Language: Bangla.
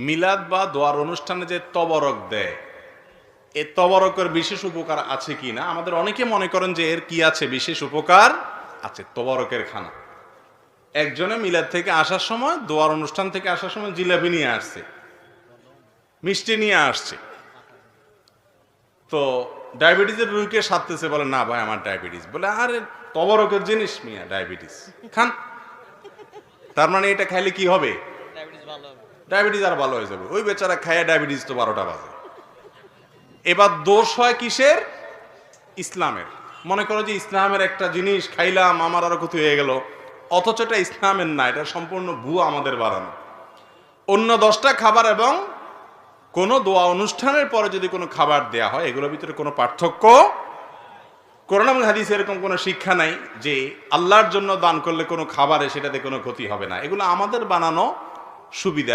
মিলাদ বা দোয়ার অনুষ্ঠানে যে তবরক দেয়, এ তবরকের বিশেষ উপকার আছে কি না? আমাদের অনেকে মনে করেন যে এর কি আছে, বিশেষ উপকার আছে তবরকের খানা। একজনে মিলাদ থেকে আসার সময়, দোয়ার অনুষ্ঠান থেকে আসার সময় জিলাপি নিয়ে আসছে, মিষ্টি নিয়ে আসছে। তো ডায়াবেটিসের রোগীকে সাধতেছে, বলে না ভাই আমার ডায়াবেটিস। বলে আরে তবরকের জিনিস মিয়া, ডায়াবেটিস খান। তার মানে এটা খাইলে কি হবে? ডায়াবেটিস আর ভালো হয়ে যাবে। ওই বেচারা খায় ডায়াবেটিস তো 12টা বাজে। এবার দোষ হয় কিসের? ইসলামের। মনে করো যে ইসলামের একটা জিনিস খাইলাম, আমার আরো ক্ষতি হয়ে গেল, অথচ এটা ইসলামের না, এটা সম্পূর্ণ ভুয়া, আমাদের বাড়ানো। অন্য 10টা খাবার এবং কোনো দোয়া অনুষ্ঠানের পরে যদি কোনো খাবার দেয়া হয়, এগুলোর ভিতরে কোনো পার্থক্য, কোরআন এবং হাদিসে এরকম কোনো শিক্ষা নাই যে আল্লাহর জন্য দান করলে কোনো খাবারে সেটাতে কোনো ক্ষতি হবে না। এগুলো আমাদের বানানো সুবিধা।